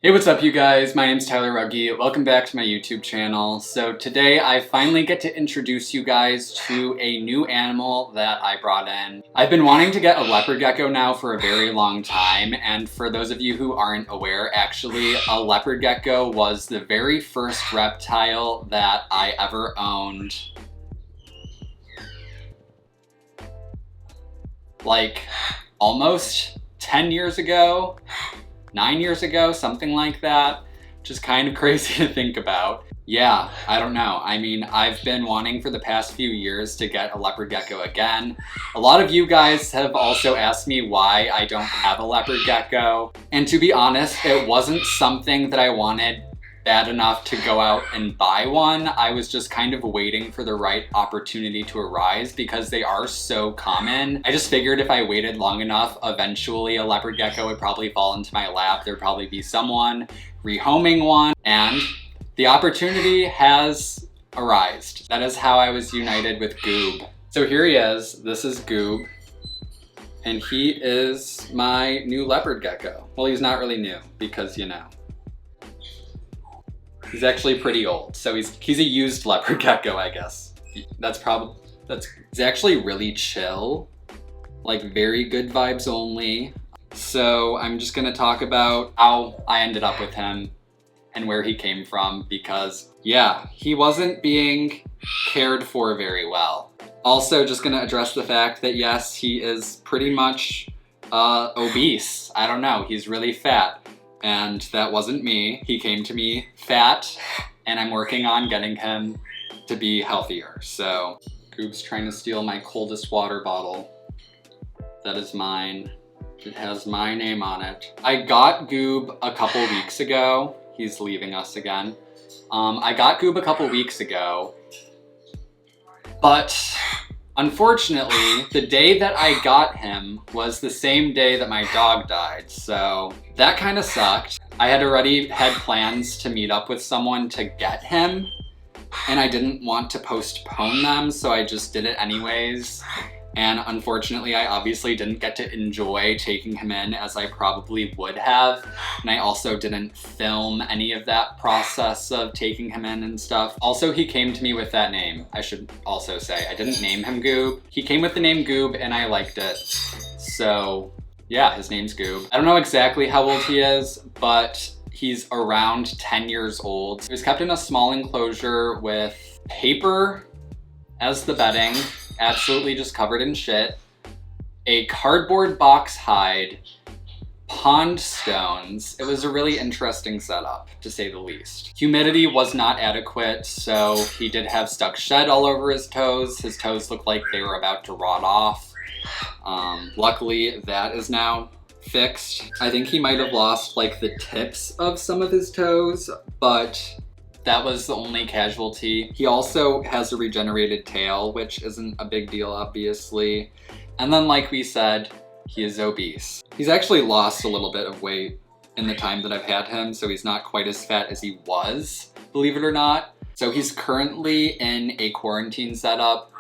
Hey, what's up you guys? My name's Tyler Rugge. Welcome back to my YouTube channel. So today I finally get to introduce you guys to a new animal that I brought in. I've been wanting to get a leopard gecko now for a very long time, and for those of you who aren't aware, actually a leopard gecko was the very first reptile that I ever owned. Like almost 10 years ago. 9 years ago, something like that, which is kind of crazy to think about. Yeah, I don't know. I mean, I've been wanting for the past few years to get a leopard gecko again. A lot of you guys have also asked me why I don't have a leopard gecko. And to be honest, it wasn't something that I wanted bad enough to go out and buy one. I was just kind of waiting for the right opportunity to arise because they are so common. I just figured if I waited long enough, eventually a leopard gecko would probably fall into my lap. There'd probably be someone rehoming one, and the opportunity has arisen. That is how I was united with Goob. So here he is. This is Goob. And he is my new leopard gecko. Well, he's not really new because, you know, he's actually pretty old, so he's a used leopard gecko, I guess. He's actually really chill, like very good vibes only. So I'm just gonna talk about how I ended up with him and where he came from because, yeah, he wasn't being cared for very well. Also, just gonna address the fact that yes, he is pretty much obese. I don't know, he's really fat. And that wasn't me. He came to me fat, and I'm working on getting him to be healthier. So, Goob's trying to steal my coldest water bottle. That is mine. It has my name on it. I got Goob a couple weeks ago. He's leaving us again. I got Goob a couple weeks ago, but unfortunately, the day that I got him was the same day that my dog died, so that kind of sucked. I had already had plans to meet up with someone to get him, and I didn't want to postpone them, so I just did it anyways. And unfortunately, I obviously didn't get to enjoy taking him in as I probably would have. And I also didn't film any of that process of taking him in and stuff. Also, he came to me with that name. I should also say, I didn't name him Goob. He came with the name Goob and I liked it. So yeah, his name's Goob. I don't know exactly how old he is, but he's around 10 years old. He was kept in a small enclosure with paper as the bedding. Absolutely just covered in shit, a cardboard box hide, pond stones. It was a really interesting setup, to say the least. Humidity was not adequate, so he did have stuck shed all over his toes. His toes looked like they were about to rot off. Luckily, that is now fixed. I think he might have lost like the tips of some of his toes, but that was the only casualty. He also has a regenerated tail, which isn't a big deal, obviously. And then, like we said, he is obese. He's actually lost a little bit of weight in the time that I've had him, so he's not quite as fat as he was, believe it or not. So he's currently in a quarantine setup.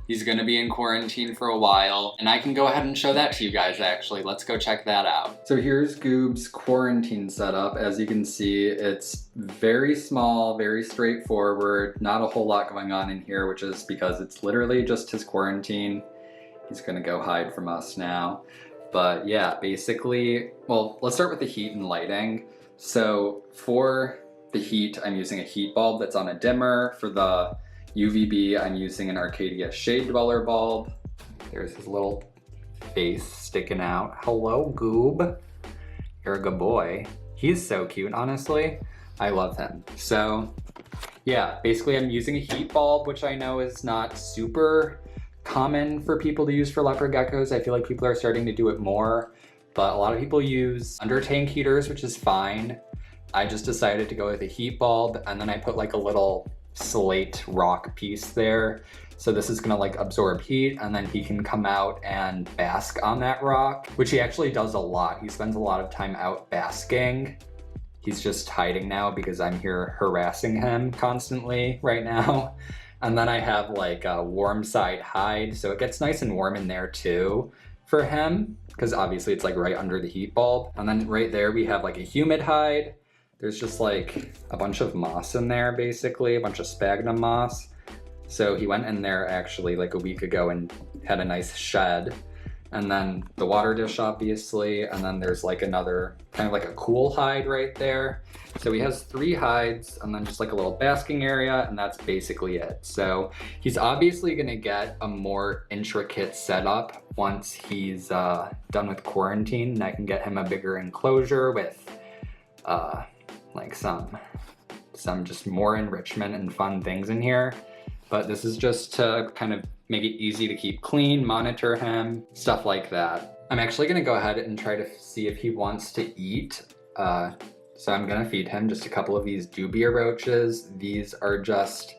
He's gonna be in quarantine for a while, and I can go ahead and show that to you guys actually. Let's go check that out. So here's Goob's quarantine setup. As you can see, it's very small, very straightforward, not a whole lot going on in here, which is because it's literally just his quarantine. He's gonna go hide from us now. But yeah, basically, well, let's start with the heat and lighting. So for the heat, I'm using a heat bulb that's on a dimmer. For the UVB, I'm using an Arcadia Shade Dweller bulb. There's his little face sticking out. Hello, Goob. You're a good boy. He's so cute, honestly. I love him. So yeah, basically I'm using a heat bulb, which I know is not super common for people to use for leopard geckos. I feel like people are starting to do it more, but a lot of people use under tank heaters, which is fine. I just decided to go with a heat bulb, and then I put like a little slate rock piece there. So this is gonna like absorb heat, and then he can come out and bask on that rock, which he actually does a lot. He spends a lot of time out basking. He's just hiding now because I'm here harassing him constantly right now. And then I have like a warm side hide, so it gets nice and warm in there too for him, because obviously it's like right under the heat bulb. And then right there we have like a humid hide. there's just like a bunch of moss in there, basically, a bunch of sphagnum moss. So he went in there actually like a week ago and had a nice shed. And then the water dish, obviously, and then there's like another kind of like a cool hide right there. So he has 3 hides and then just like a little basking area, and that's basically it. So he's obviously gonna get a more intricate setup once he's done with quarantine, and I can get him a bigger enclosure with like some just more enrichment and fun things in here. But this is just to kind of make it easy to keep clean, monitor him, stuff like that. I'm actually gonna go ahead and try to see if he wants to eat. So I'm gonna feed him just a couple of these dubia roaches. These are just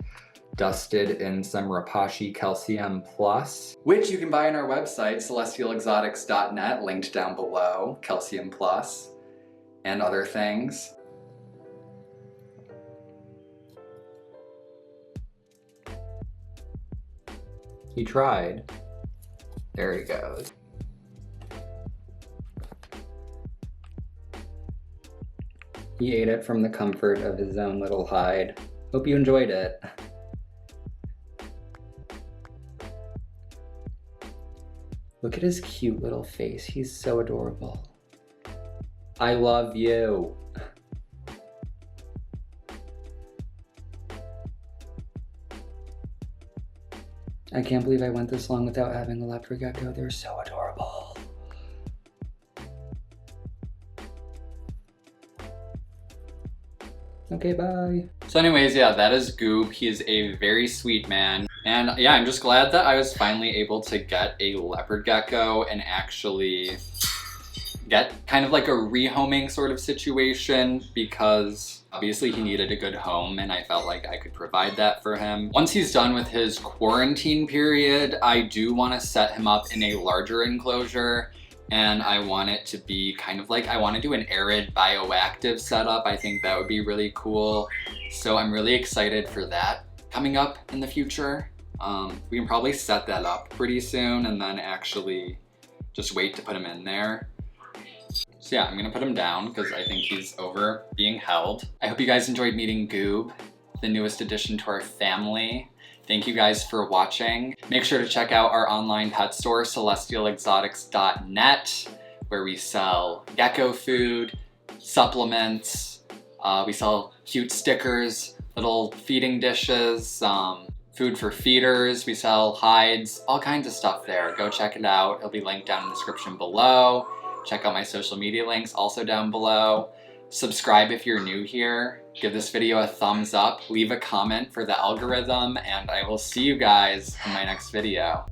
dusted in some Rapashi Calcium Plus, which you can buy on our website, celestialexotics.net, linked down below, Calcium Plus, and other things. He tried. There he goes. He ate it from the comfort of his own little hide. Hope you enjoyed it. Look at his cute little face. He's so adorable. I love you. I can't believe I went this long without having a leopard gecko. They're so adorable. Okay, bye. So anyways, yeah, that is Goob. He is a very sweet man. And yeah, I'm just glad that I was finally able to get a leopard gecko and actually get kind of like a rehoming sort of situation, because obviously he needed a good home and I felt like I could provide that for him. Once he's done with his quarantine period, I do want to set him up in a larger enclosure, and I want it to be kind of like, I want to do an arid bioactive setup. I think that would be really cool. So I'm really excited for that coming up in the future. We can probably set that up pretty soon and then actually just wait to put him in there. So yeah, I'm gonna put him down because I think he's over being held. I hope you guys enjoyed meeting Goob, the newest addition to our family. Thank you guys for watching. Make sure to check out our online pet store, celestialexotics.net, where we sell gecko food, supplements, we sell cute stickers, little feeding dishes, food for feeders, we sell hides, all kinds of stuff there. Go check it out. It'll be linked down in the description below. Check out my social media links also down below. Subscribe if you're new here. Give this video a thumbs up. Leave a comment for the algorithm, and I will see you guys in my next video.